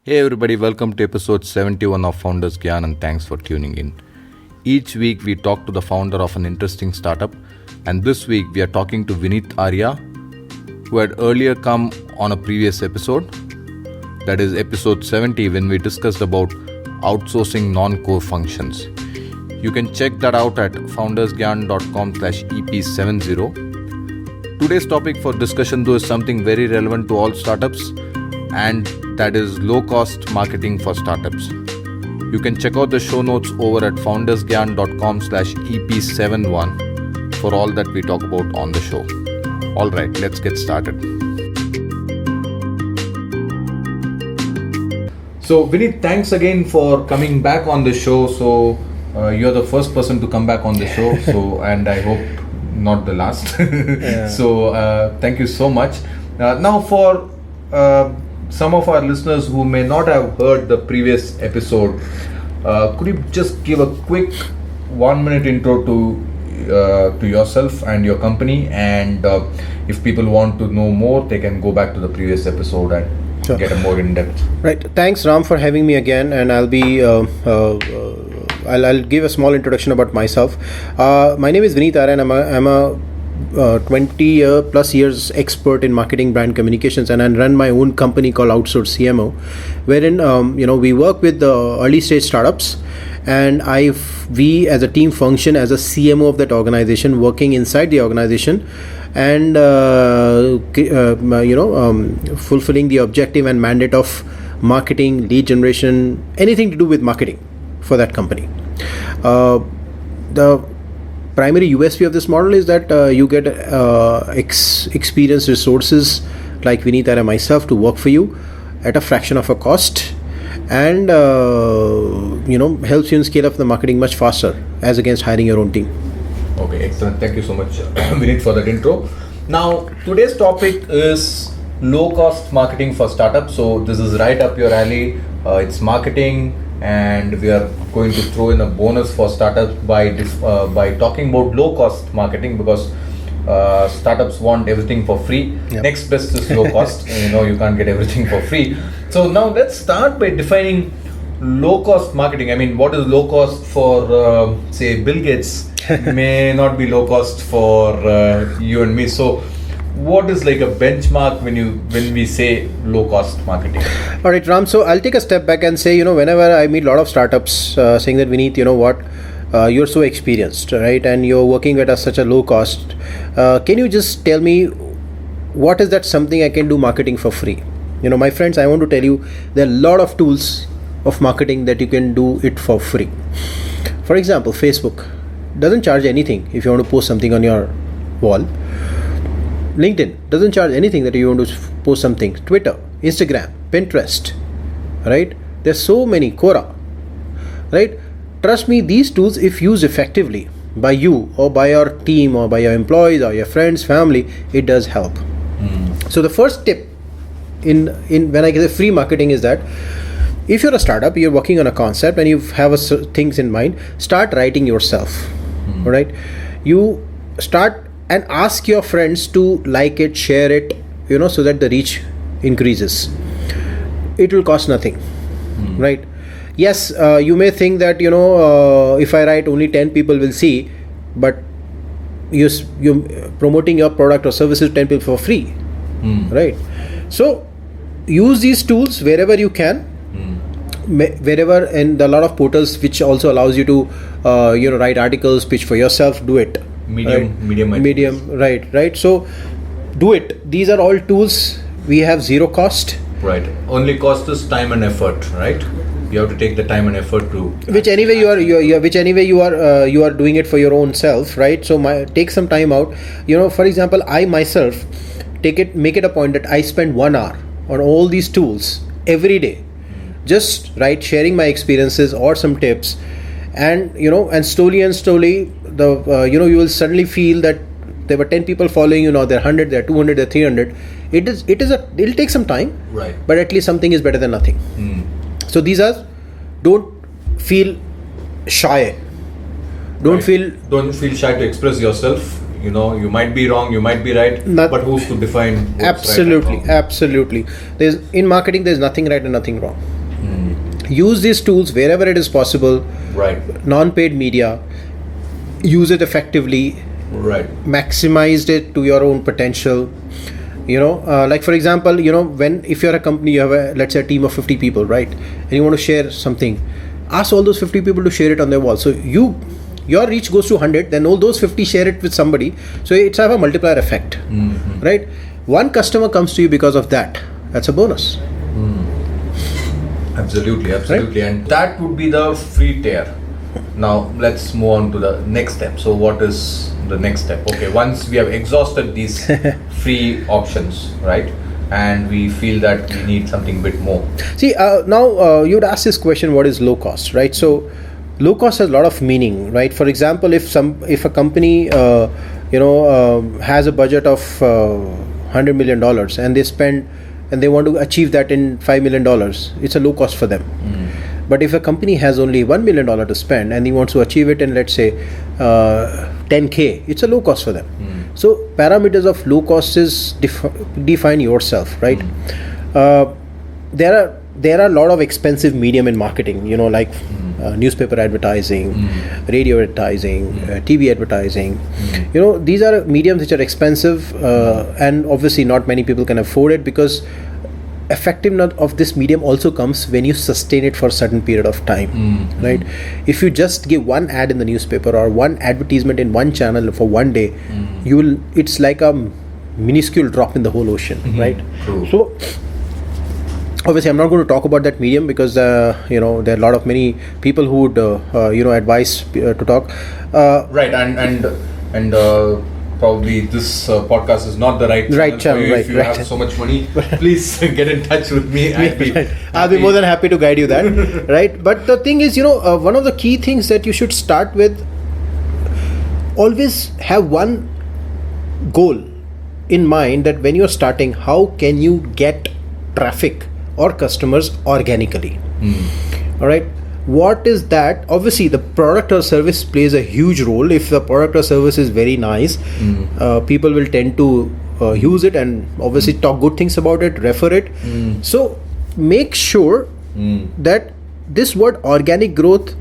Hey everybody, welcome to episode 71 of Founders Gyan and thanks for tuning in. Each week we talk to the founder of an interesting startup, and this week we are talking to Vineet Arya, who had earlier come on a previous episode, that is episode 70, when we discussed about outsourcing non-core functions. You can check that out at foundersgyan.com/EP70. Today's topic for discussion though is something very relevant to all startups, and that is low-cost marketing for startups. You can check out the show notes over at foundersgyan.com/EP71 for all that we talk about on the show. Alright, let's get started. So Vineet, thanks again for coming back on the show. So you're the first person to come back on the show, and I hope not the last. So thank you so much. Now for some of our listeners who may not have heard the previous episode, could you just give a quick 1-minute intro to yourself and your company, and if people want to know more, they can go back to the previous episode and get a more in-depth. Right. Thanks, Ram, for having me again, and I'll be I'll give a small introduction about myself. My name is Vineet Arya, and I'm a 20 plus years expert in marketing, brand communications, and I run my own company called Outsource CMO, wherein we work with early stage startups, and we as a team function as a CMO of that organization, working inside the organization, and fulfilling the objective and mandate of marketing, lead generation, anything to do with marketing for that company. The primary USP of this model is that you get experienced resources like Vineet and myself to work for you at a fraction of a cost, and helps you in scale up the marketing much faster as against hiring your own team. Okay, excellent. Thank you so much, Vineet, for that intro. Now, today's topic is low-cost marketing for startups. So this is right up your alley. It's marketing, and we are going to throw in a bonus for startups by talking about low-cost marketing, because startups want everything for free. Yep. Next best is low cost. You can't get everything for free. So now let's start by defining low-cost marketing. I mean, what is low cost for, say, Bill Gates may not be low cost for you and me. So what is like a benchmark when we say low cost marketing? All right, Ram. So I'll take a step back and say, whenever I meet a lot of startups saying that, Vineet, you're so experienced, right? And you're working at such a low cost. Can you just tell me what is that something I can do marketing for free? My friends, I want to tell you there are a lot of tools of marketing that you can do it for free. For example, Facebook doesn't charge anything if you want to post something on your wall. LinkedIn doesn't charge anything that you want to post something. Twitter, Instagram, Pinterest, right? There's so many. Quora, right? Trust me, these tools, if used effectively by you or by your team or by your employees or your friends, family, it does help. So the first tip in when I say free marketing is that if you're a startup, you're working on a concept and you have things in mind, start writing yourself. All right? You start and ask your friends to like it, share it, so that the reach increases. It will cost nothing, right? Yes, you may think that, if I write, only 10 people will see, but you're promoting your product or services to 10 people for free, right? So use these tools wherever you can, wherever, and there are a lot of portals which also allows you to, write articles, pitch for yourself, do it. Medium, right. So do it. These are all tools. We have zero cost. Right. Only cost is time and effort, right? You have to take the time and effort to. Which anyway you are doing it for your own self, right? So take some time out. For example, I myself make it a point that I spend 1 hour on all these tools every day, just sharing my experiences or some tips, and and slowly the you will suddenly feel that there were 10 people following you, now there are 100, there are 200, there are 300. It'll take some time, right? But at least something is better than nothing. So these are, don't feel shy. Don't feel shy to express yourself. You might be wrong, you might be right, but who's to define what's absolutely right and wrong? Absolutely. In marketing there's nothing right and nothing wrong. use these tools wherever it is possible. Right. Non-paid media, use it effectively, Right. maximized it to your own potential. Like for example, if you're a company, you have let's say a team of 50 people, right, and you want to share something, ask all those 50 people to share it on their wall. So your reach goes to 100, then all those 50 share it with somebody, so it's have a multiplier effect. Right? One customer comes to you because of that's a bonus. Absolutely, and that would be the free tier. Now let's move on to the next step. So what is the next step? Okay, once we have exhausted these free options, right, and we feel that we need something bit more. See, now you'd ask this question: what is low cost, right? So low cost has a lot of meaning, right? For example, if a company has a budget of $100 million and they want to achieve that in $5 million, it's a low cost for them. But if a company has only $1 million to spend and he wants to achieve it in, let's say, 10K, it's a low cost for them. So parameters of low cost is define yourself, right? There are a lot of expensive medium in marketing, like newspaper advertising, radio advertising, TV advertising. These are mediums which are expensive, and obviously not many people can afford it, because effectiveness of this medium also comes when you sustain it for a certain period of time, right? If you just give one ad in the newspaper or one advertisement in one channel for one day, it's like a minuscule drop in the whole ocean, right? True. So obviously I'm not going to talk about that medium, because there are a lot of many people who would advise to talk, right, and probably this podcast is not the right channel for you. If you have so much money, please get in touch with me. I'll be more than happy to guide you that. Right? But the thing is, one of the key things that you should start with, always have one goal in mind, that when you're starting, how can you get traffic or customers organically? All right, what is that? Obviously the product or service plays a huge role. If the product or service is very nice, people will tend to use it and obviously talk good things about it, refer it. So make sure that this word organic growth,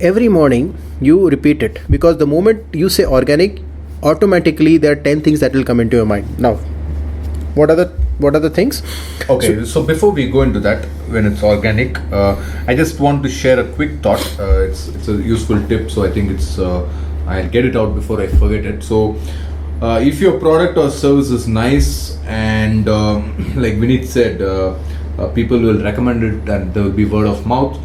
every morning you repeat it, because the moment you say organic, automatically there are 10 things that will come into your mind. Now what are the things? Okay, so before we go into that, when it's organic, I just want to share a quick thought. It's a useful tip, so I think I'll get it out before I forget it. So if your product or service is nice, and like Vineet said, people will recommend it and there will be word of mouth,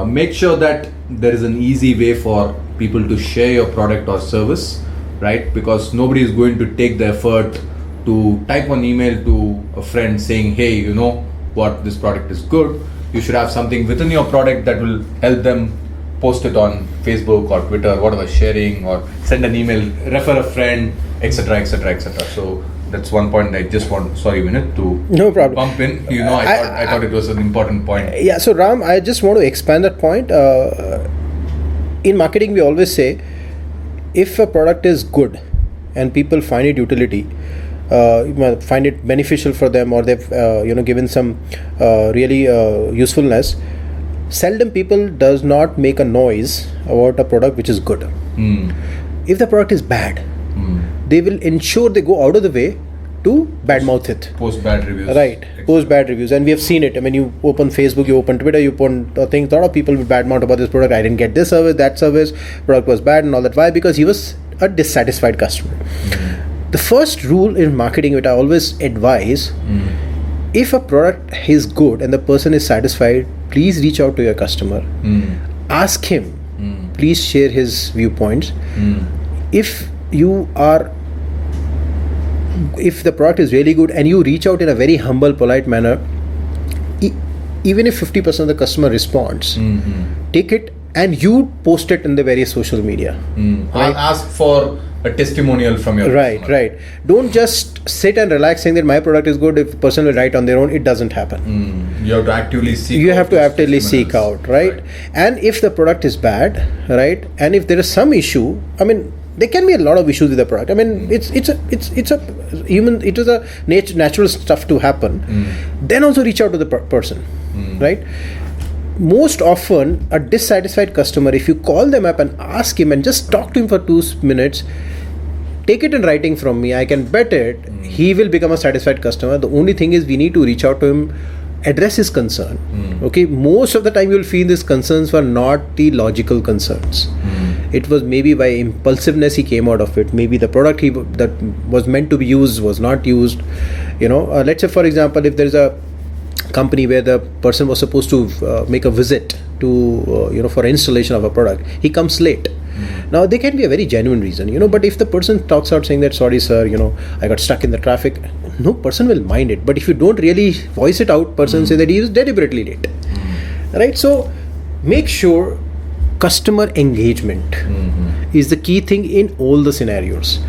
make sure that there is an easy way for people to share your product or service, right? Because nobody is going to take the effort to type an email to a friend saying, hey, what, this product is good. You should have something within your product that will help them post it on Facebook or Twitter, whatever, sharing, or send an email, refer a friend, etc., etc., etc. So that's one point I just want, sorry Vinit, to no problem. bump in. I thought it was an important point. Yeah, so Ram, I just want to expand that point. In marketing, we always say, if a product is good and people find it utility, find it beneficial for them, or they've given some really usefulness, seldom people does not make a noise about a product which is good. If the product is bad, they will ensure they go out of the way to badmouth it, post bad reviews, right? Post bad reviews. And we have seen it. I mean, you open Facebook, you open Twitter, you open things, a lot of people will badmouth about this product. I didn't get this service, that service, product was bad and all that. Why? Because he was a dissatisfied customer. The first rule in marketing which I always advise, if a product is good and the person is satisfied, please reach out to your customer. Ask him, please share his viewpoints. If the product is really good and you reach out in a very humble, polite manner, even if 50% of the customer responds, take it and you post it in the various social media. Right? Ask for a testimonial from your customer. Right. Don't just sit and relax saying that my product is good. If the person will write on their own, it doesn't happen. You have to actively seek. You have to actively seek out, right? And if the product is bad, right, and if there is some issue, I mean, there can be a lot of issues with the product. I mean, it's a human. It is a natural stuff to happen. Then also reach out to the person, right? most often a dissatisfied customer, if you call them up and ask him and just talk to him for 2 minutes, take it in writing from me, I can bet it, he will become a satisfied customer. The only thing is we need to reach out to him, address his concern. Okay, most of the time you'll feel these concerns were not the logical concerns. It was maybe by impulsiveness he came out of it. Maybe the product that was meant to be used was not used. Let's say for example, if there's a company where the person was supposed to make a visit to for installation of a product, he comes late. Now there can be a very genuine reason, but if the person talks out saying that, sorry sir, I got stuck in the traffic, no person will mind it. But if you don't really voice it out, person say that he is deliberately late, right? So make sure customer engagement is the key thing in all the scenarios.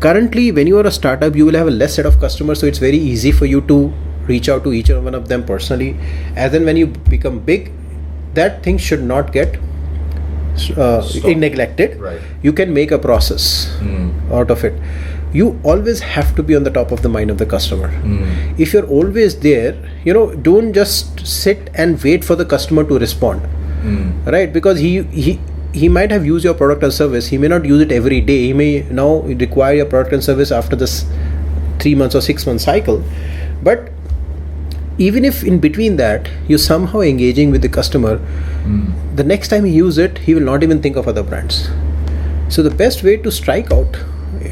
Currently, when you are a startup, you will have a less set of customers, so it's very easy for you to reach out to each one of them personally. As then when you become big, that thing should not get neglected. Right. You can make a process out of it. You always have to be on the top of the mind of the customer. If you're always there, don't just sit and wait for the customer to respond, right? Because he might have used your product or service. He may not use it every day. He may now require your product and service after this 3 months or 6 month cycle. But even if in between that you're somehow engaging with the customer, the next time he uses it, he will not even think of other brands. So the best way to strike out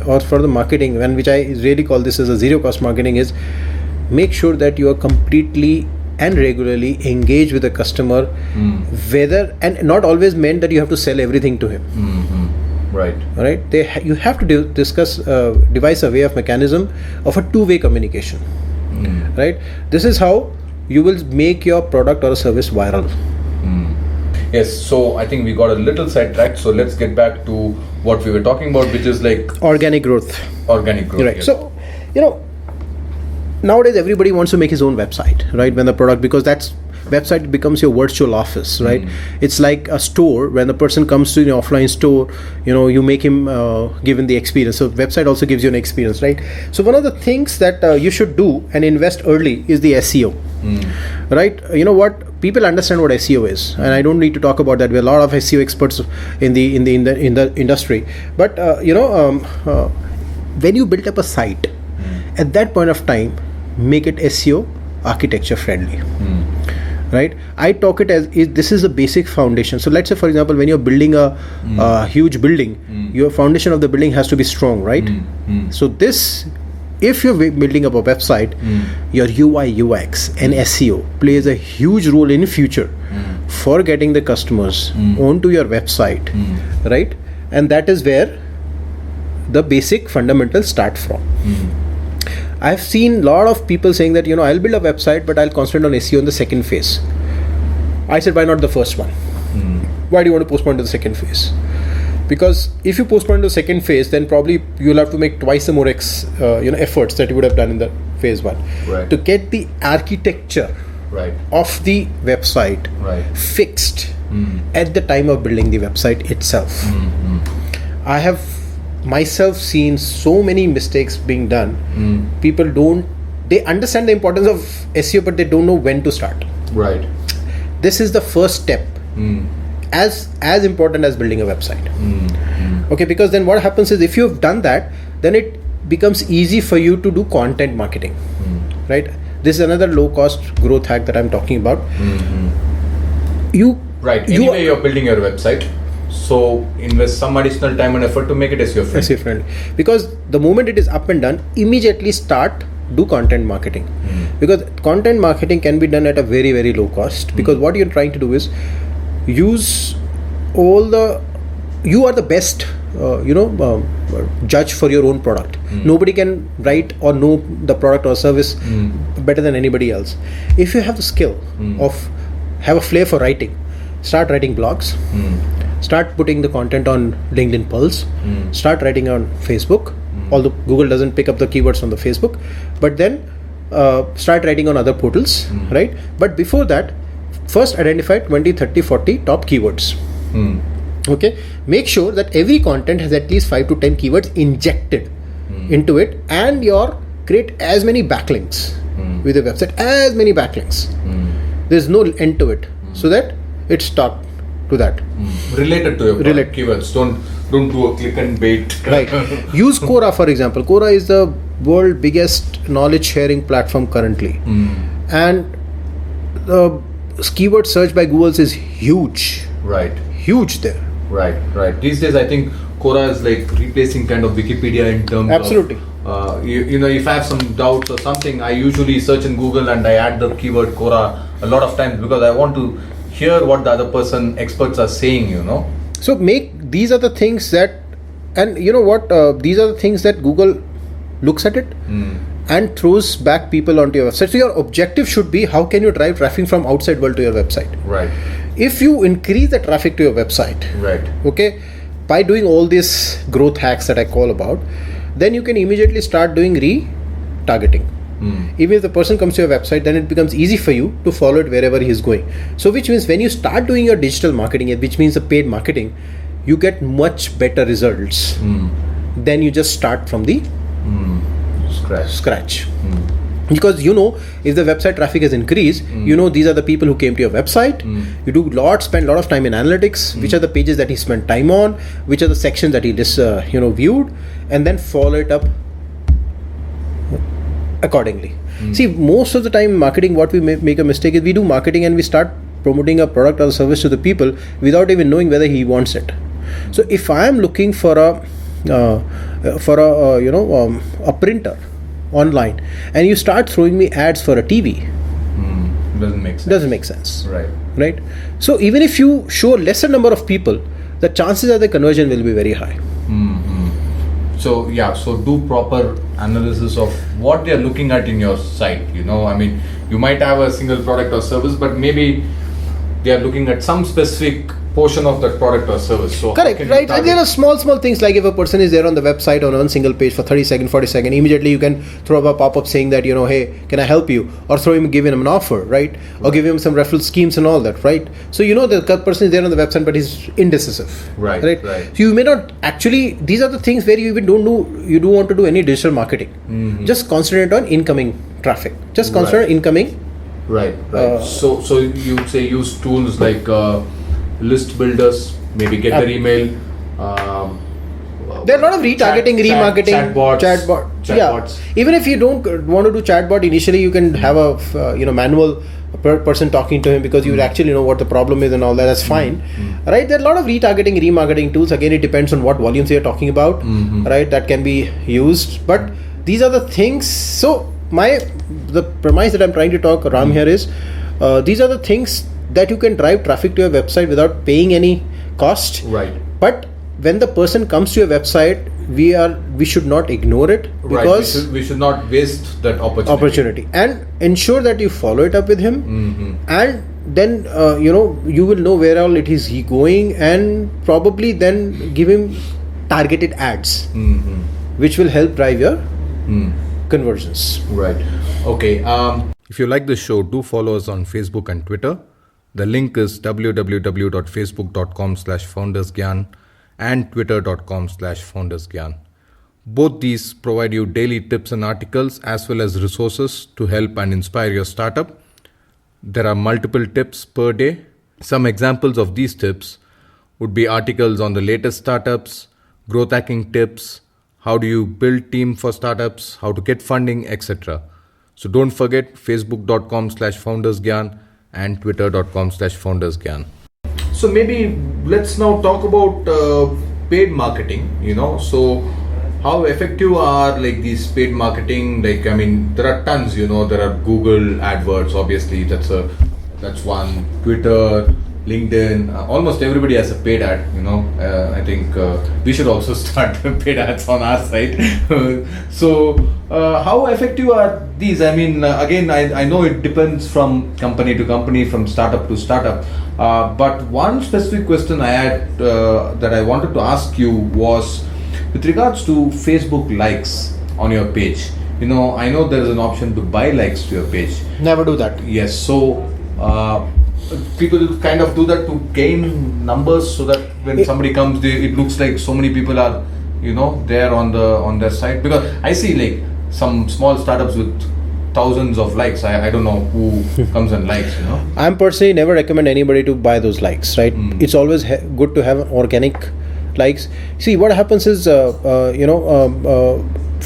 or for the marketing, and which I really call this as a zero cost marketing, is make sure that you are completely and regularly engaged with the customer, whether, and not always meant that you have to sell everything to him. Right. You have to devise a way of mechanism of a two-way communication. Right. This is how you will make your product or service viral. Yes. So I think we got a little sidetracked. So let's get back to what we were talking about, which is like organic growth. Right. Yes. So nowadays everybody wants to make his own website, right? When the product, because that's website becomes your virtual office, right? It's like a store. When the person comes to an offline store, you make him given the experience. So website also gives you an experience, right? So one of the things that you should do and invest early is the SEO, right? You know what? People understand what SEO is, and I don't need to talk about that. There are a lot of SEO experts in the industry. But when you build up a site, at that point of time, make it SEO architecture friendly. Right, I talk it as this is a basic foundation. So let's say, for example, when you're building a huge building, your foundation of the building has to be strong, right? So if you're building up a website, your UI, UX and SEO plays a huge role in future for getting the customers onto your website, right? And that is where the basic fundamentals start from. I've seen a lot of people saying that, I'll build a website, but I'll concentrate on SEO in the second phase. I said, why not the first one? Why do you want to postpone to the second phase? Because if you postpone to the second phase, then probably you'll have to make twice the more efforts that you would have done in the phase one. Right. To get the architecture of the website fixed at the time of building the website itself. I have myself seen so many mistakes being done. People they understand the importance of SEO, but they don't know when to start. Right. This is the first step, as important as building a website. Okay, because then what happens is, if you have done that, then it becomes easy for you to do content marketing. Right. This is another low cost growth hack that I'm talking about. Anyway, you're building your website, so invest some additional time and effort to make it SEO friendly. Because the moment it is up and done, immediately do content marketing. Because content marketing can be done at a very, very low cost. Because what you're trying to do is use you are the best judge for your own product. Nobody can write or know the product or service better than anybody else. If you have the skill have a flair for writing, start writing blogs, start putting the content on LinkedIn Pulse, start writing on Facebook, although Google doesn't pick up the keywords on the Facebook, but then start writing on other portals, right? But before that, first identify 20, 30, 40 top keywords. Okay, make sure that every content has at least 5 to 10 keywords injected into it, and create as many backlinks with the website, as many backlinks. There's no end to it. so that it's stuck to that. Related to your Relate. keywords. Don't do a click and bait. Right. Use Quora, for example. Quora is the world biggest knowledge sharing platform currently. And the keyword search by Google's is huge. Right. Huge there. Right. These days, I think Quora is like replacing kind of Wikipedia in terms Absolutely. of, you know, if I have some doubts or something, I usually search in Google and I add the keyword Quora a lot of times because I want to hear what the other experts are saying, you know. So these are the things that, and you know what, these are the things that Google looks at it and throws back people onto your website. So your objective should be, how can you drive traffic from outside world to your website? Right. If you increase the traffic to your website, Right. okay, by doing all these growth hacks that I call about, then you can immediately start doing retargeting. Even if the person comes to your website, then it becomes easy for you to follow it wherever he is going. So which means when you start doing your digital marketing, which means the paid marketing, you get much better results than you just start from the scratch. Because you know, if the website traffic has increased, you know these are the people who came to your website. You spend a lot of time in analytics. Which are the pages that he spent time on? Which are the sections that he viewed, and then follow it up accordingly. See, most of the time in marketing, what we make a mistake is we do marketing and we start promoting a product or a service to the people without even knowing whether he wants it. So if I am looking for a printer online and you start throwing me ads for a TV, doesn't make sense. Right. So even if you show lesser number of people, the chances of the conversion will be very high. So do proper analysis of what they are looking at in your site. You know, I mean, you might have a single product or service, but maybe they are looking at some specific portion of that product or service. So correct, right? And there are small things like if a person is there on the website on one single page for 30 seconds, 40 seconds, immediately you can throw up a pop-up saying that, hey, can I help you? Or give him an offer, right? Or give him some referral schemes and all that, right? So the person is there on the website but he's indecisive. Right. So you may not actually, these are the things where you even don't want to do any digital marketing. Just concentrate on incoming traffic. Just concentrate on incoming. Right. So you'd say use tools like list builders, maybe get their email. There are a lot of retargeting, remarketing, chatbots. Yeah. Even if you don't want to do chatbot initially, you can have a manual person talking to him because you will actually know what the problem is and all that. That's fine, right? There are a lot of retargeting, remarketing tools. Again, it depends on what volumes you're talking about, right? That can be used, but these are the things. So the premise that I'm trying to talk, Ram, here is these are the things that you can drive traffic to your website without paying any cost. Right. But when the person comes to your website, we should not ignore it because we should not waste that opportunity and ensure that you follow it up with him, and then you will know where all it is he going, and probably then give him targeted ads, which will help drive your conversions. Right. Okay. If you like this show, do follow us on Facebook and Twitter. The link is www.facebook.com/foundersgyan and twitter.com/foundersgyan. Both these provide you daily tips and articles as well as resources to help and inspire your startup. There are multiple tips per day. Some examples of these tips would be articles on the latest startups, growth hacking tips, how do you build team for startups, how to get funding, etc. So don't forget facebook.com/foundersgyan and twitter.com/foundersgyan. So maybe let's now talk about paid marketing, so how effective are like these paid marketing? Like, I mean, there are tons, there are Google AdWords, obviously, that's one, Twitter, LinkedIn, almost everybody has a paid ad, I think we should also start paid ads on our site. So how effective are these? I mean, again, I know it depends from company to company, from startup to startup, but one specific question I had that I wanted to ask you was with regards to Facebook likes on your page. I know there is an option to buy likes to your page. Never do that. Yes, so people kind of do that to gain numbers so that when somebody comes, it looks like so many people are, there on their site. Because I see like some small startups with thousands of likes. I don't know who comes and likes, you know. I'm personally never recommend anybody to buy those likes, right? It's always good to have organic likes. See, what happens is,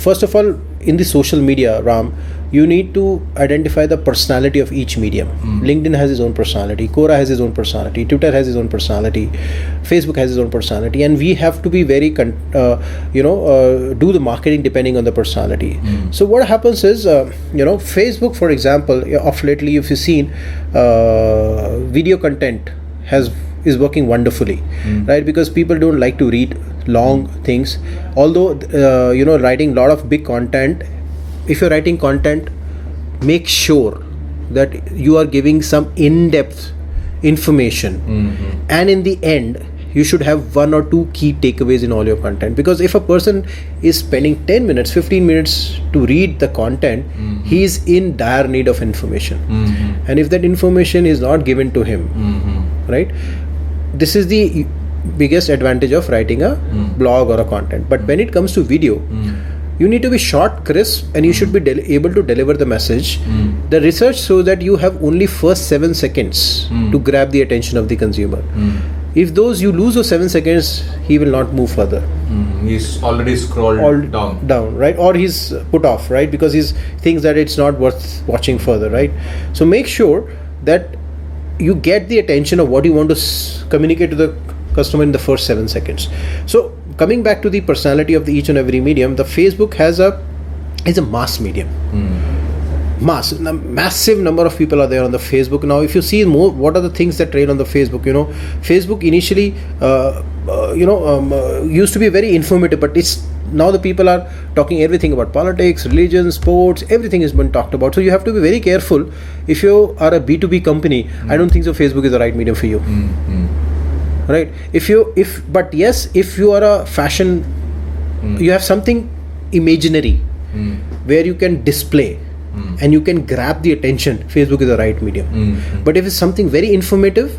first of all, in the social media, Ram, you need to identify the personality of each medium. LinkedIn has its own personality, Quora has its own personality, Twitter has its own personality, Facebook has its own personality, and we have to be very, do the marketing depending on the personality. So what happens is, Facebook, for example, of lately, if you've seen, video content is working wonderfully, right? Because people don't like to read long things. Although writing a lot of big content, if you're writing content, make sure that you are giving some in-depth information, and in the end you should have one or two key takeaways in all your content. Because if a person is spending 10 minutes 15 minutes to read the content, he is in dire need of information, and if that information is not given to him, right, this is the biggest advantage of writing a blog or a content. But when it comes to video, you need to be short, crisp, and you should be able to deliver the message. The research shows that you have only first 7 seconds to grab the attention of the consumer. If you lose those 7 seconds, he will not move further. He's already scrolled down, right? Or he's put off, right? Because he thinks that it's not worth watching further, right? So make sure that you get the attention of what you want to communicate to the customer in the first 7 seconds. So coming back to the personality of each and every medium, the Facebook is a mass medium. Massive number of people are there on the Facebook. Now if you see more, what are the things that trade on the Facebook? Facebook initially used to be very informative, but it's now the people are talking everything about politics, religion, sports, everything has been talked about. So you have to be very careful. If you are a B2B company, I don't think so Facebook is the right medium for you. Right? If you are a fashion, you have something imaginary where you can display and you can grab the attention, Facebook is the right medium. But if it's something very informative,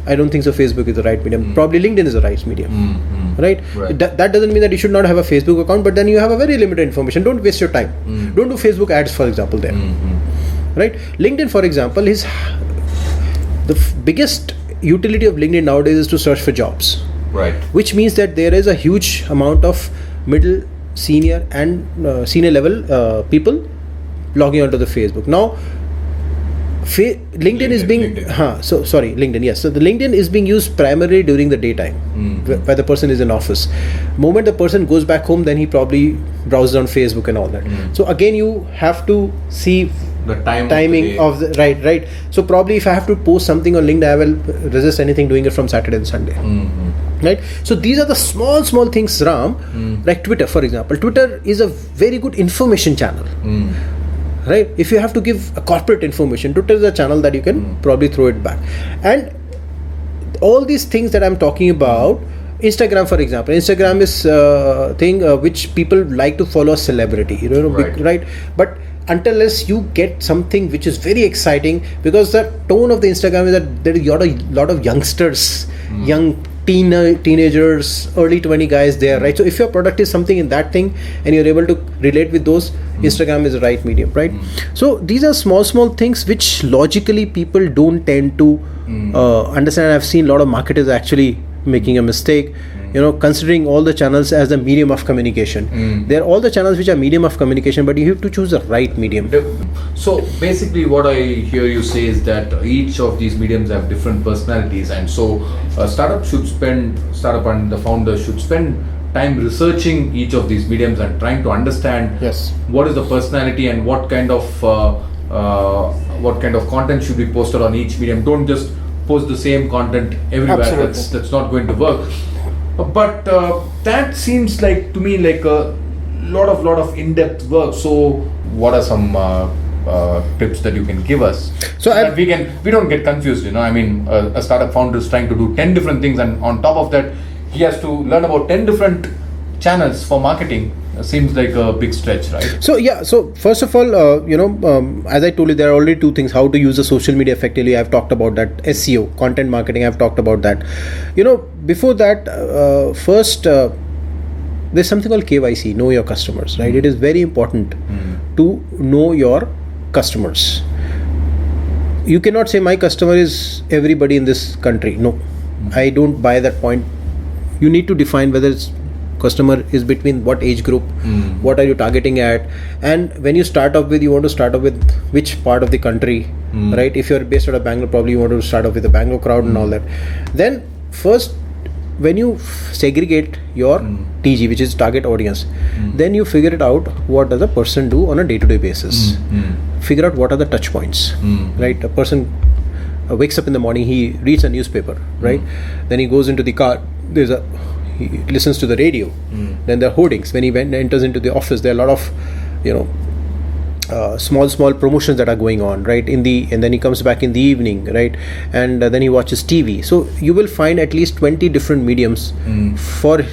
I don't think so Facebook is the right medium. Probably LinkedIn is the right medium. Right? That doesn't mean that you should not have a Facebook account, but then you have a very limited information. Don't waste your time. Don't do Facebook ads, for example, there. Right? LinkedIn, for example, is the biggest utility of LinkedIn nowadays is to search for jobs. Right. Which means that there is a huge amount of middle, senior and senior level people logging onto the Facebook. Now LinkedIn is being LinkedIn, yes. So the LinkedIn is being used primarily during the daytime, where the person is in office. Moment the person goes back home, then he probably browses on Facebook and all that. So again, you have to see the timing of the right. So probably if I have to post something on LinkedIn, I will resist anything doing it from Saturday and Sunday. Right? So these are the small things, Ram. Like Twitter, for example. Twitter is a very good information channel. Right? If you have to give a corporate information, Twitter is a channel that you can probably throw it back. And all these things that I'm talking about, Instagram, for example. Instagram is a thing which people like to follow a celebrity, right? But unless you get something which is very exciting, because the tone of the Instagram is that there is a lot of youngsters, young teenagers, early 20 guys there, right? So if your product is something in that thing and you're able to relate with those, Instagram is the right medium, right? So these are small things which logically people don't tend to understand. I've seen a lot of marketers actually making a mistake, considering all the channels as a medium of communication. They're all the channels which are medium of communication, but you have to choose the right medium. So basically what I hear you say is that each of these mediums have different personalities, and so a startup and the founder should spend time researching each of these mediums and trying to understand what is the personality and what kind of content should be posted on each medium. Don't just post the same content everywhere. Absolutely. That's not going to work. But that seems like to me like a lot of in-depth work. So what are some tips that you can give us so that we don't get confused? A startup founder is trying to do 10 different things, and on top of that he has to learn about 10 different channels for marketing. Seems like a big stretch, right? So first of all, as I told you, there are already two things: how to use the social media effectively. I've talked about that. SEO, content marketing, I've talked about that. Before that, first there's something called KYC, know your customers, right? It is very important to know your customers. You cannot say my customer is everybody in this country. No, I don't buy that point. You need to define whether it's customer is between what age group, what are you targeting at, and when you start off with, you want to start off with which part of the country, right? If you're based out of Bangalore, probably you want to start off with the Bangalore crowd and all that. Then first, when you segregate your TG, which is target audience, then you figure it out, what does a person do on a day-to-day basis. Figure out what are the touch points, right? A person wakes up in the morning, he reads a newspaper, right? Then he goes into the car, he listens to the radio. Then there are hoardings. When he enters into the office, there are a lot of small promotions that are going on, right? And then he comes back in the evening, right? And then he watches TV. So you will find at least 20 different mediums for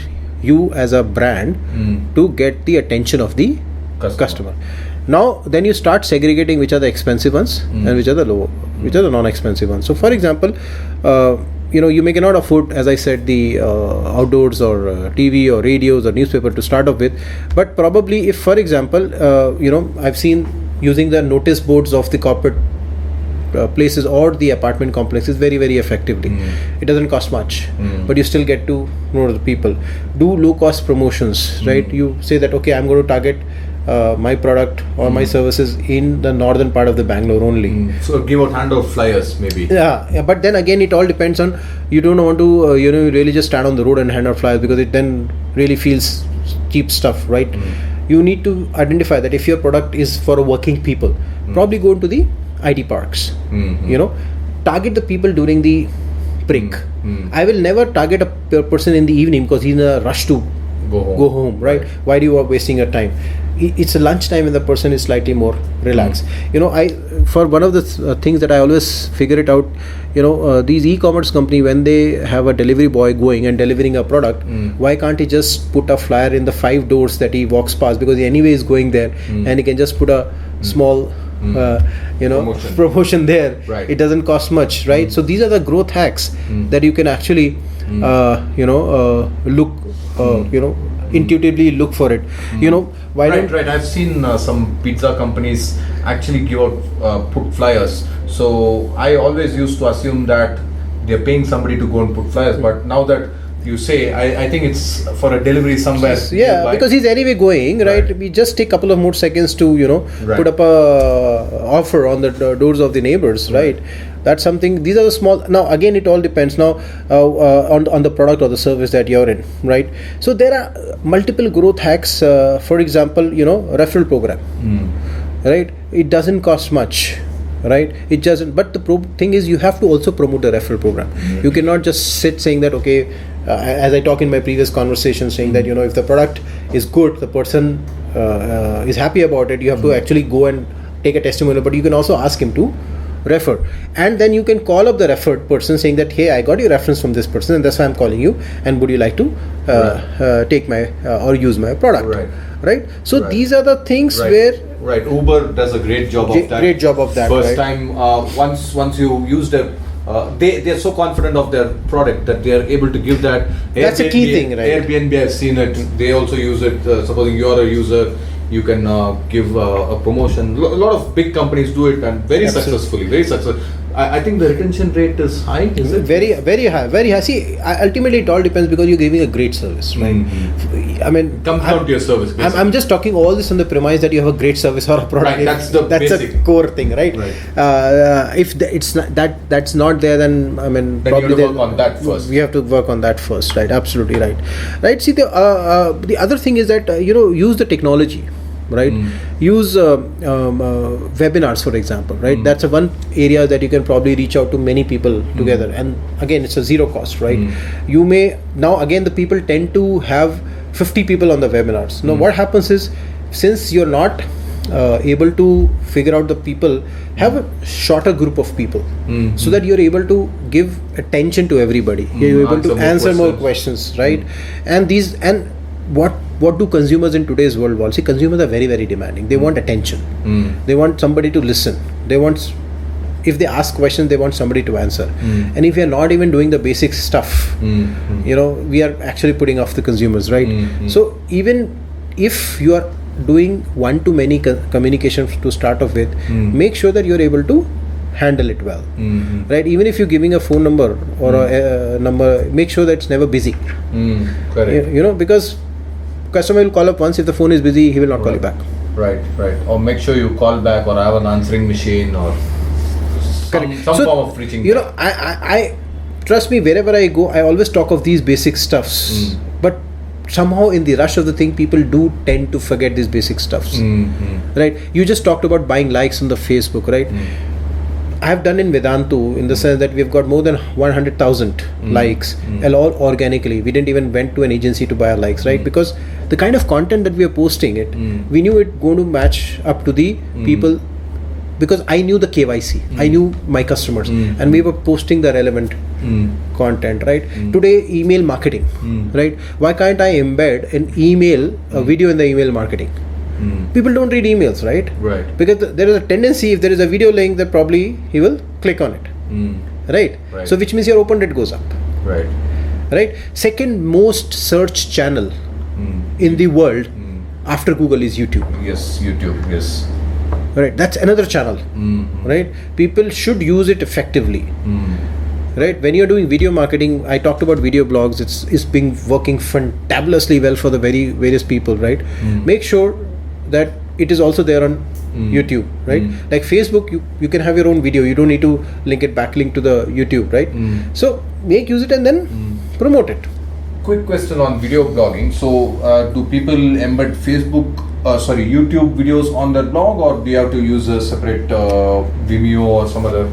you as a brand to get the attention of the customer. Now then you start segregating which are the expensive ones and which are the non-expensive ones. So for example, you may cannot afford, as I said, the outdoors or TV or radios or newspaper to start off with, but probably if, for example, I've seen using the notice boards of the corporate places or the apartment complexes very, very effectively. It doesn't cost much, but you still get to know the people. Do low cost promotions, right? You say that, okay, I'm going to target my product or my services in the northern part of the Bangalore only. So give out handout flyers maybe. Yeah, but then again it all depends on, you don't want to really just stand on the road and hand out flyers, because it then really feels cheap stuff, right? You need to identify that if your product is for working people, probably go into the IT parks. Target the people during the break. I will never target a person in the evening because he's in a rush to go home, right? Why do you are wasting your time? It's a lunchtime when the person is slightly more relaxed. For one of the things that I always figure it out, these e-commerce company, when they have a delivery boy going and delivering a product, why can't he just put a flyer in the 5 doors that he walks past, because he anyway is going there, and he can just put a small promotion there. Right. It doesn't cost much, right? So these are the growth hacks that you can actually look intuitively look for it. Right. I've seen some pizza companies actually give out put flyers. So I always used to assume that they're paying somebody to go and put flyers, but now that you say, I think it's for a delivery somewhere. Yeah, because he's anyway going, right? We just take a couple of more seconds to put up a offer on the doors of the neighbors, right? That's something. These are the small. Now again, it all depends now on the product or the service that you're in, right? So there are multiple growth hacks. For example, referral program, right? It doesn't cost much, right? It doesn't. But the thing is, you have to also promote the referral program. You cannot just sit saying that, okay, as I talk in my previous conversation, saying that if the product is good, the person is happy about it, you have to actually go and take a testimonial. But you can also ask him to refer, and then you can call up the referred person saying that, hey, I got your reference from this person and that's why I'm calling you, and would you like to take my or use my product, right? So these are the things where Uber does a great job of that. First time, once you use them, they're so confident of their product that they are able to give that. That's a key thing, right? Airbnb, I've seen it. They also use it. Supposing you're a user, you can give a promotion. A lot of big companies do it, and very successfully. I think the retention rate is high. Is it? Very, very high. Very high. See, ultimately it all depends, because you're giving a great service, right? I mean, comes down to your service. I'm just talking all this on the premise that you have a great service or a product. Right, that's a core thing, right? If it's not, that's not there, then then probably you have to work on that first. We have to work on that first, right? Absolutely right. Right. See, the other thing is that use the technology. Right, use webinars, for example, right? That's one area that you can probably reach out to many people together, and again, it's a zero cost, right? You may now again the people tend to have 50 people on the webinars. Now, what happens is, since you're not able to figure out the people, have a shorter group of people, so that you're able to give attention to everybody. You're able to answer more questions, right? And what do consumers in today's world want? See, consumers are very, very demanding. They want attention. They want somebody to listen. If they ask questions, they want somebody to answer. And if we are not even doing the basic stuff, we are actually putting off the consumers, right? So even if you are doing one-to-many communication to start off with, make sure that you're able to handle it well, right? Even if you're giving a phone number or a number, make sure that it's never busy. Correct. You know, because customer will call up once. If the phone is busy, he will not call you back. Right. Or make sure you call back or have an answering machine or some So, form of reaching. You know, I trust me, wherever I go, I always talk of these basic stuffs. But somehow in the rush of the thing, people do tend to forget these basic stuffs. Right? You just talked about buying likes on the Facebook, right? I have done in Vedantu in the sense that we've got more than 100,000 likes, and all organically. We didn't even went to an agency to buy our likes, right? Because the kind of content that we are posting it, we knew it going to match up to the people, because I knew the KYC, I knew my customers, and we were posting the relevant content, right? Today, email marketing, right? Why can't I embed an email, a video in the email marketing? People don't read emails, right? Right. Because there is a tendency, if there is a video link, that probably he will click on it, right? So which means your open rate goes up, right? Second most search channel in the world after Google is YouTube. Yes, YouTube. Yes. Right, that's another channel, right? People should use it effectively. Right, when you're doing video marketing, I talked about video blogs. It's been working fantabulously well for the various people, right? Make sure that it is also there on YouTube, right? Like Facebook, you can have your own video. You don't need to link to the YouTube, right? So use it and then promote it. Quick question on video blogging. So, do people embed YouTube videos on their blog, or do you have to use a separate Vimeo or some other?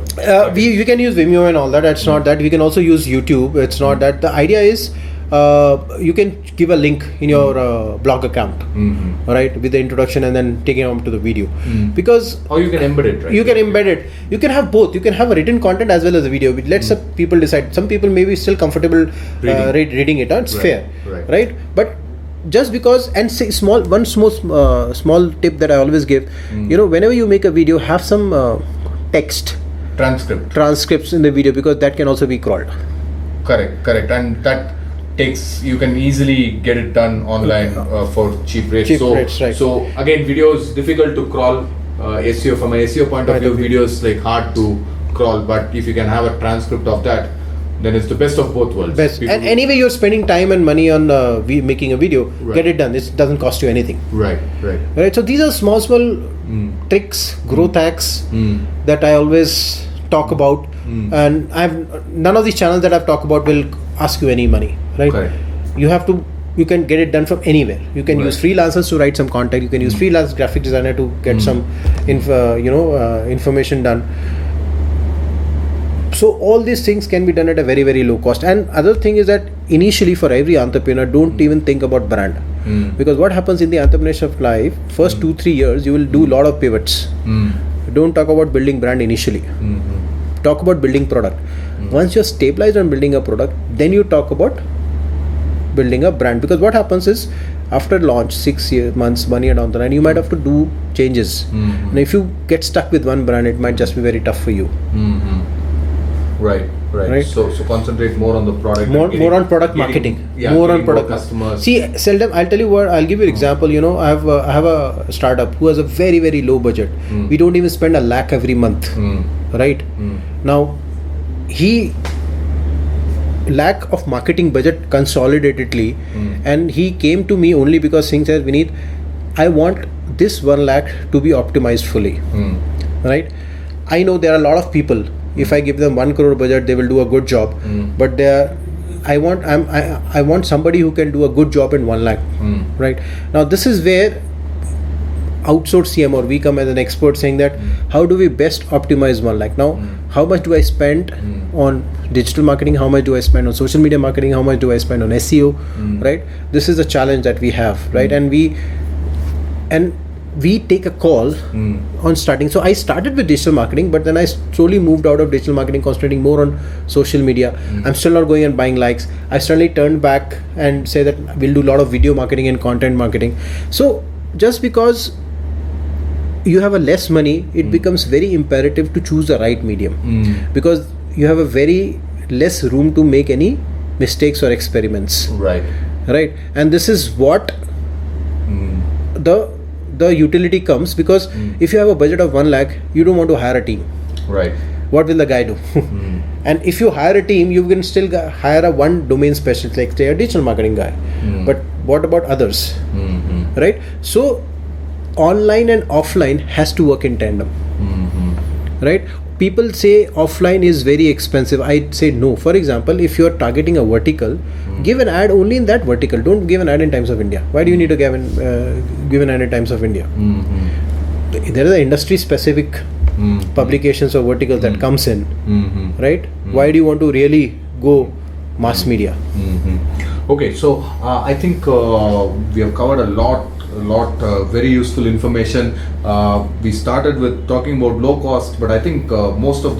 We can use Vimeo and all that. It's not that. We can also use YouTube. It's not that. The idea is you can give a link in your blog account, right, with the introduction and then taking it on to the video. Because or you can embed it, right? You can embed it. You can have both. You can have a written content as well as a video. Let some people decide. Some people may be still comfortable reading it. It's fair, right? But just because, and say small tip that I always give, you know, whenever you make a video, have some text transcripts in the video, because that can also be crawled. Correct, and that you can easily get it done online for cheap rates. Right. So again, video is difficult to crawl. SEO, from an SEO point of view, video is like hard to crawl, but if you can have a transcript of that, then it's the best of both worlds. And anyway, you're spending time and money on making a video. Get it done. It doesn't cost you anything. Right. So these are small tricks, growth hacks that I always talk about. And none of these channels that I've talked about will ask you any money, right? Correct. You can get it done from anywhere. You can use freelancers to write some content. You can use freelance graphic designer to get some information done. So all these things can be done at a very, very low cost. And other thing is that initially, for every entrepreneur, don't even think about brand. Because what happens in the entrepreneurship life, first 2-3 years, you will do a lot of pivots. Don't talk about building brand initially. Talk about building product. Once you're stabilized on building a product, then you talk about building a brand. Because what happens is, after launch, 6 months, 1 year down the line, you might have to do changes. And if you get stuck with one brand, it might just be very tough for you. Right. So concentrate more on the product. More on product marketing. More on product customers. See, seldom. I'll tell you what. I'll give you an example. You know, I have a startup who has a very, very low budget. We don't even spend $1 lakh every month. Right. Now, lack of marketing budget consolidatedly, and he came to me only because saying that, Vineet, I want this 1 lakh to be optimized fully. Right. I know there are a lot of people. If I give them 1 crore budget, they will do a good job. But I want somebody who can do a good job in 1 lakh. Right. Now this is where outsource CM, or we come as an expert saying that how do we best optimize 1 lakh? Now, how much do I spend on digital marketing? How much do I spend on social media marketing? How much do I spend on SEO? Right. This is the challenge that we have. Right. And we take a call on starting. So I started with digital marketing, but then I slowly moved out of digital marketing, concentrating more on social media. I'm still not going and buying likes. I suddenly turned back and say that we'll do a lot of video marketing and content marketing. So just because you have a less money, it becomes very imperative to choose the right medium, because you have a very less room to make any mistakes or experiments. Right. And this is what the the utility comes, because if you have a budget of 1 lakh, you don't want to hire a team. Right. What will the guy do? And if you hire a team, you can still hire a one domain specialist, like say a digital marketing guy. But what about others? Right? So online and offline has to work in tandem. Right? People say offline is very expensive. I say no. For example, if you are targeting a vertical, give an ad only in that vertical. Don't give an ad in Times of India. Why do you need to give an ad in Times of India? There is an industry specific publications or verticals that comes in, right? Why do you want to really go mass media? Okay, so I think we have covered a lot very useful information. We started with talking about low cost, but I think most of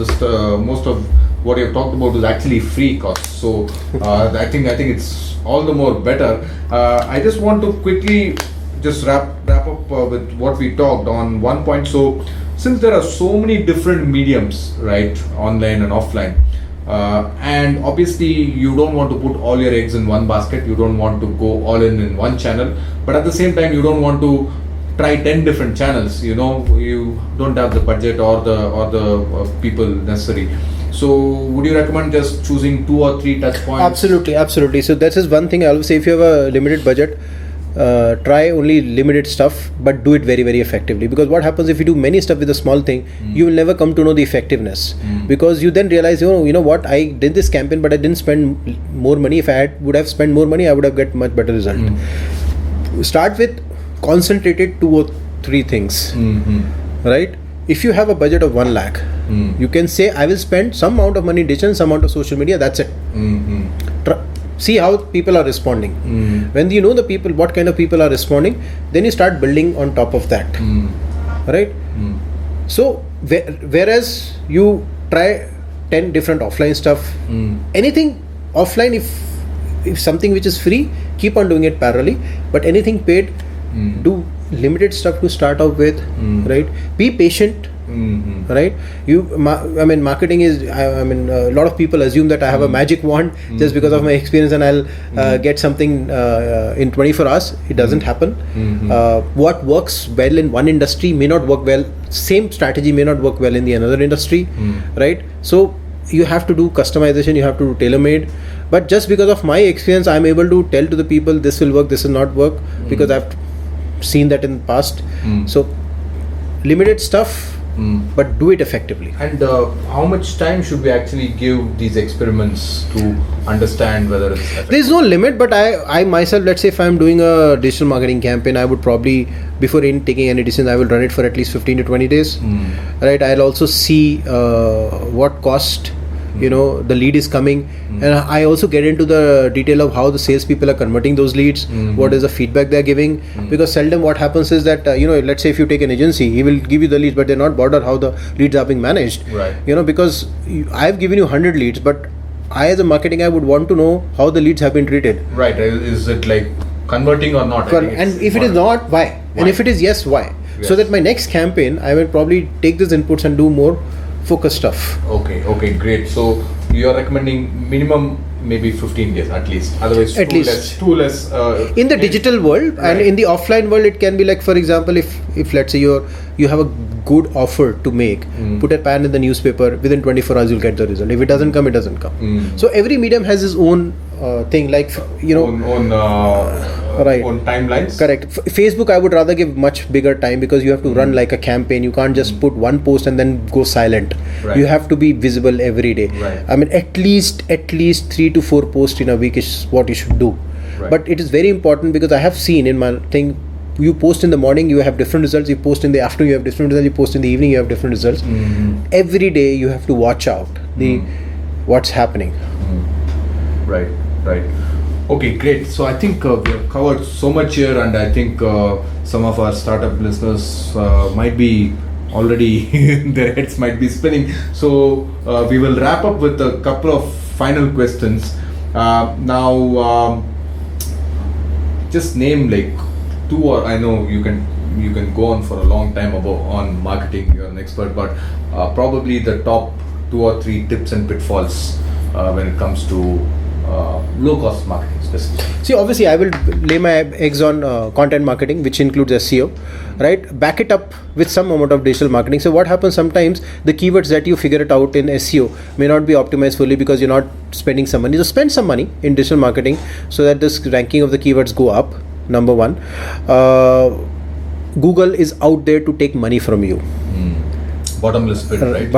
what you have talked about is actually free cost. So I think it's all the more better. I just want to quickly just wrap up with what we talked on one point. So since there are so many different mediums, right, online and offline, and obviously you don't want to put all your eggs in one basket, you don't want to go all in one channel, but at the same time you don't want to try 10 different channels, you don't have the budget or the people necessary. So would you recommend just choosing 2 or 3 touch points? Absolutely. So that is one thing I always say: if you have a limited budget, try only limited stuff, but do it very, very effectively. Because what happens if you do many stuff with a small thing, you will never come to know the effectiveness. Because you then realize, you know what, I did this campaign, but I didn't spend more money. If I would have spent more money, I would have get much better result. Start with concentrated 2 or 3 things, right? If you have a budget of 1 lakh, you can say, I will spend some amount of money in digital, some amount of social media. That's it. See how people are responding. When you know the people, what kind of people are responding, then you start building on top of that, right? So whereas you try 10 different offline stuff, anything offline, if something which is free, keep on doing it parallelly, but anything paid, do limited stuff to start off with, right? Be patient. Right? Marketing is, a lot of people assume that I have a magic wand just because of my experience and I'll get something in 24 hours. It doesn't happen. What works well in one industry may not work well, same strategy may not work well in the another industry, right? So you have to do customization, you have to do tailor-made. But just because of my experience, I'm able to tell to the people this will work, this will not work, because I've seen that in the past. So limited stuff, but do it effectively. And how much time should we actually give these experiments to understand whether it's effective? There is no limit, but I myself, let's say if I'm doing a digital marketing campaign, I would probably, before taking any decision, I will run it for at least 15 to 20 days. Right? I'll also see what cost the lead is coming, and I also get into the detail of how the salespeople are converting those leads, what is the feedback they're giving, because seldom what happens is that let's say if you take an agency, he will give you the leads, but they're not bothered how the leads are being managed, right? Because I've given you 100 leads, but I as a marketing guy would want to know how the leads have been treated, right? Is it like converting or not? And if it is not, why? And if it is yes, why? Yes. So that my next campaign, I will probably take these inputs and do more focus stuff. Okay, great. So you are recommending minimum maybe 15 days at least, otherwise too less in the digital world, right. And in the offline world it can be like, for example, if let's say you have a good offer to make, put a pan in the newspaper, within 24 hours you'll get the result. If it doesn't come, it doesn't come. So every medium has its own thing, like right, on timelines. Correct. Facebook I would rather give much bigger time, because you have to run like a campaign. You can't just put one post and then go silent. Right. You have to be visible every day. Right. At least 3 to 4 posts in a week is what you should do. Right. But it is very important, because I have seen in my thing, you post in the morning, you have different results. You post in the afternoon, you have different results. You post in the evening, you have different results. Every day you have to watch out what's happening. Right. Okay, great. So I think we have covered so much here, and I think some of our startup listeners might be already their heads might be spinning. So we will wrap up with a couple of final questions. Now, just name like 2, or I know you can go on for a long time on marketing. You're an expert, but probably the top 2 or 3 tips and pitfalls when it comes to low cost marketing specifically? See, obviously, I will lay my eggs on content marketing, which includes SEO, right? Back it up with some amount of digital marketing. So, what happens sometimes, the keywords that you figure it out in SEO may not be optimized fully because you're not spending some money. So, spend some money in digital marketing so that this ranking of the keywords go up. Number one, Google is out there to take money from you. Bottomless pit, right?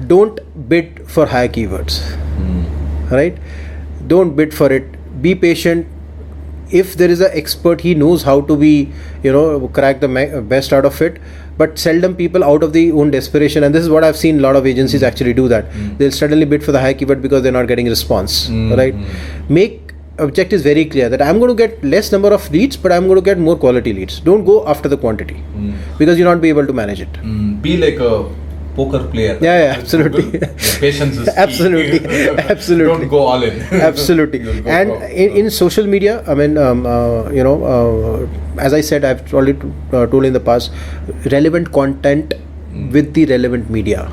Don't bid for high keywords, right? Don't bid for it. Be patient. If there is an expert, he knows how to be, crack the best out of it. But seldom people out of their own desperation, and this is what I've seen a lot of agencies actually do that. They'll suddenly bid for the high keyword because they're not getting response, right? Make objectives very clear that I'm going to get less number of leads, but I'm going to get more quality leads. Don't go after the quantity because you'll not be able to manage it. Be like a poker player. Yeah, absolutely. Your patience is key. absolutely. Don't go all in. Absolutely. And in social media, I mean, as I said, I've already told in the past, relevant content with the relevant media.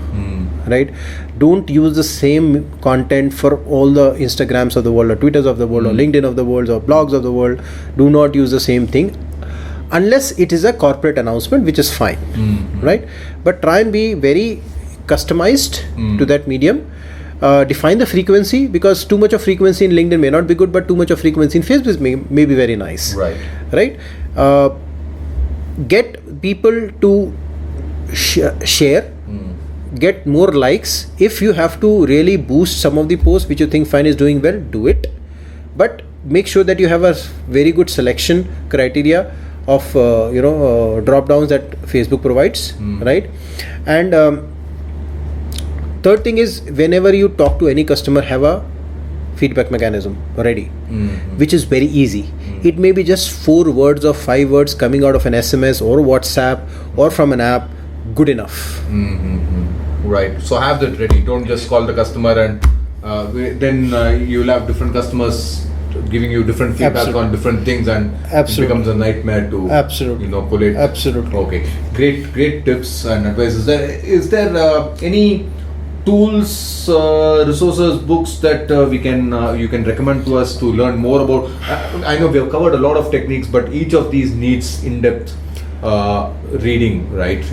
Right? Don't use the same content for all the Instagrams of the world or Twitters of the world or LinkedIn of the world or blogs of the world. Do not use the same thing unless it is a corporate announcement, which is fine, right? But try and be very customized to that medium. Define the frequency, because too much of frequency in LinkedIn may not be good, but too much of frequency in Facebook may be very nice. Right? Get people to share. Get more likes. If you have to really boost some of the posts which you think fine is doing well, do it. But make sure that you have a very good selection criteria of drop downs that Facebook provides, right? And third thing is, whenever you talk to any customer, have a feedback mechanism ready, which is very easy. It may be just 4 words or 5 words coming out of an SMS or WhatsApp or from an app. Good enough. Right. So have that ready. Don't just call the customer and then you'll have different customers giving you different feedback on different things, and it becomes a nightmare to collate. Absolutely. Okay. Great tips and advice. Is there any tools, resources, books that you can recommend to us to learn more about? I know we have covered a lot of techniques, but each of these needs in-depth reading, right?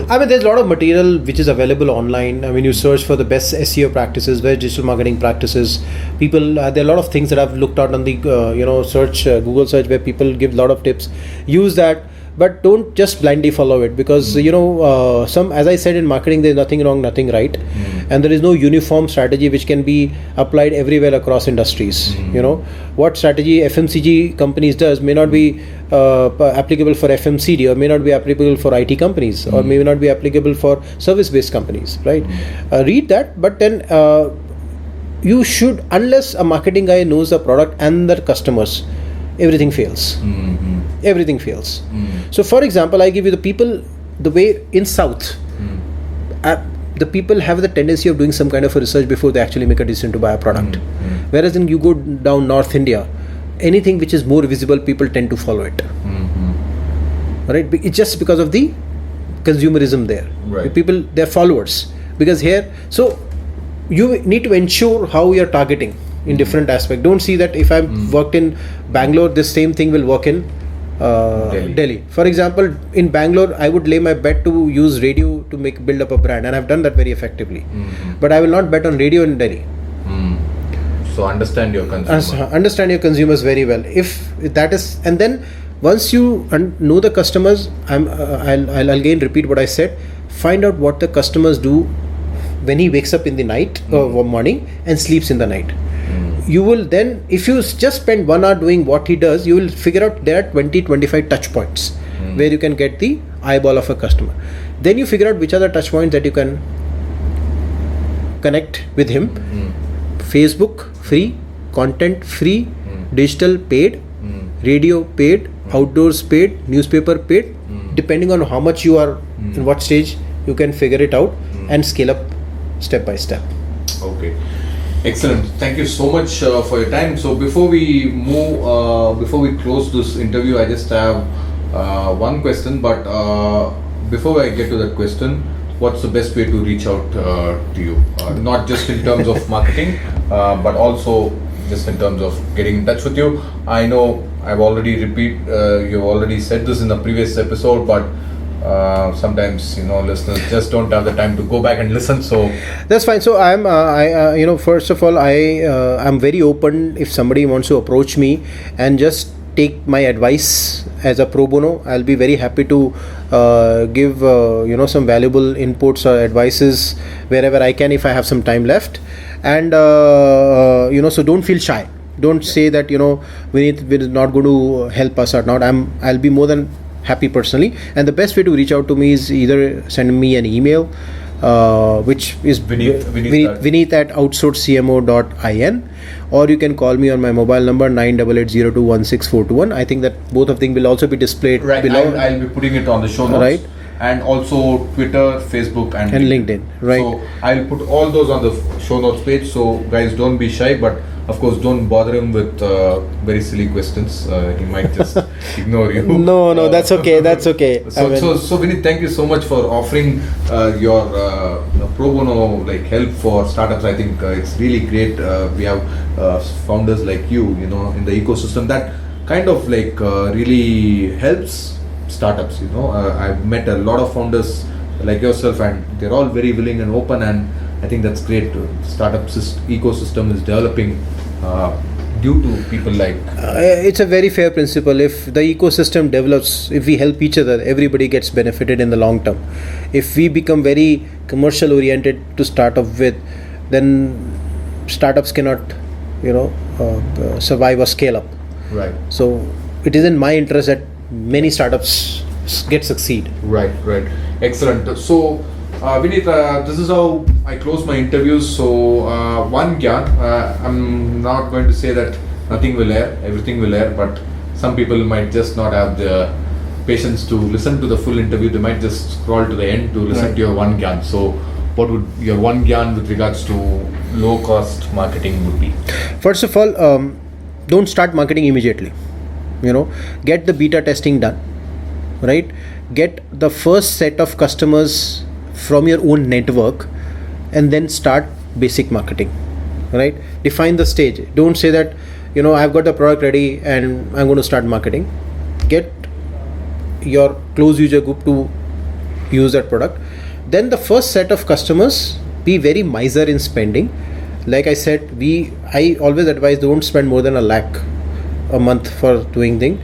I mean, there's a lot of material which is available online. I mean, you search for the best SEO practices, best digital marketing practices. People, there are a lot of things that I've looked at on the search, Google search, where people give a lot of tips. Use that, but don't just blindly follow it, because as I said, in marketing there's nothing wrong, nothing right, and there is no uniform strategy which can be applied everywhere across industries. What strategy FMCG companies does may not be applicable for FMCD, or may not be applicable for IT companies, or may not be applicable for service-based companies, right? Read that, but then you should, unless a marketing guy knows the product and the customers, everything fails. Everything fails. So, for example, I give you the way in South, the people have the tendency of doing some kind of a research before they actually make a decision to buy a product. Whereas when you go down North India, anything which is more visible, people tend to follow it. Right? It's just because of the consumerism there. Right. People, they're followers. Because here, so you need to ensure how you're targeting in different aspects. Don't see that if I've worked in Bangalore, this same thing will work in Delhi. For example, in Bangalore, I would lay my bet to use radio to build up a brand, and I've done that very effectively. But I will not bet on radio in Delhi. So understand your consumer. Understand your consumers very well. If that is, and then once you know the customers, I'll again repeat what I said. Find out what the customers do when he wakes up in the night or morning and sleeps in the night. You will then, if you just spend 1 hour doing what he does, you will figure out there are 20-25 touch points where you can get the eyeball of a customer. Then you figure out which are the touch points that you can connect with him. Facebook free, content free, digital paid, radio paid, outdoors paid, newspaper paid. Depending on how much you are, in what stage, you can figure it out and scale up step by step. Okay. Excellent. Thank you so much for your time. So before we close this interview, I just have one question. But before I get to that question, what's the best way to reach out to you? Not just in terms of marketing, but also just in terms of getting in touch with you. I know I've already you've already said this in the previous episode, but sometimes listeners just don't have the time to go back and listen. So that's fine. So first of all, I'm very open. If somebody wants to approach me and just take my advice as a pro bono, I'll be very happy to give some valuable inputs or advices wherever I can if I have some time left. And so don't feel shy. Don't say that Vineet is not going to help us or not. I'll be more than happy personally. And the best way to reach out to me is either send me an email, which is Vineet at outsourcecmo.in, or you can call me on my mobile number 9880216421. I think that both of them will also be displayed below. I'll be putting it on the show notes. Right. And also Twitter, Facebook, and LinkedIn. Right. So I'll put all those on the show notes page. So guys, don't be shy, but of course, don't bother him with very silly questions. He might just ignore you. No, that's okay. That's okay. So Vineet, thank you so much for offering your pro bono help for startups. I think it's really great. We have founders like you, in the ecosystem that kind of really helps startups. I've met a lot of founders like yourself, and they're all very willing and open, and I think that's great. Startup ecosystem is developing due to people like. It's a very fair principle. If the ecosystem develops, if we help each other, everybody gets benefited in the long term. If we become very commercial oriented to start off with, then startups cannot, survive or scale up. Right. So it is in my interest that many startups succeed. Right. Excellent. So Vineet, this is how I close my interviews. So one Gyan, I'm not going to say that nothing will air, everything will air, but some people might just not have the patience to listen to the full interview. They might just scroll to the end to listen to your one Gyan. So what would your one Gyan with regards to low cost marketing would be? First of all, don't start marketing immediately. Get the beta testing done, right? Get the first set of customers from your own network, and then start basic marketing, right? Define the stage. Don't say that I've got the product ready and I'm going to start marketing. Get your close user group to use that product. Then the first set of customers, be very miser in spending. Like I said, I always advise, don't spend more than $1 lakh a month for doing thing.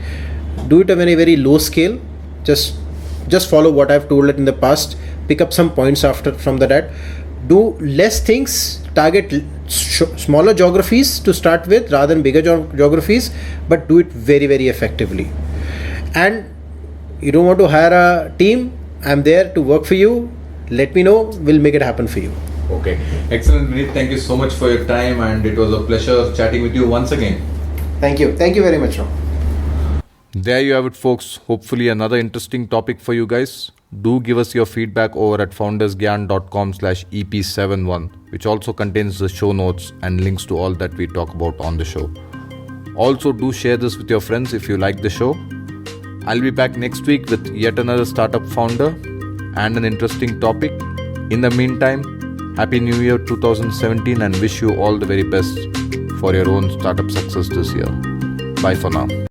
Do it on a very, very low scale. Just follow what I've told it in the past. Pick up some points from that. Do less things. Target smaller geographies to start with rather than bigger geographies, but do it very, very effectively. And you don't want to hire a team, I'm there to work for you. Let me know, we'll make it happen for you. Okay, excellent, Vineet. Thank you so much for your time, and it was a pleasure chatting with you once again. Thank you very much, Ram. There you have it, folks. Hopefully another interesting topic for you guys. Do give us your feedback over at foundersgyan.com/EP71, which also contains the show notes and links to all that we talk about on the show. Also, do share this with your friends if you like the show. I'll be back next week with yet another startup founder and an interesting topic. In the meantime, Happy New Year 2017, and wish you all the very best for your own startup success this year. Bye for now.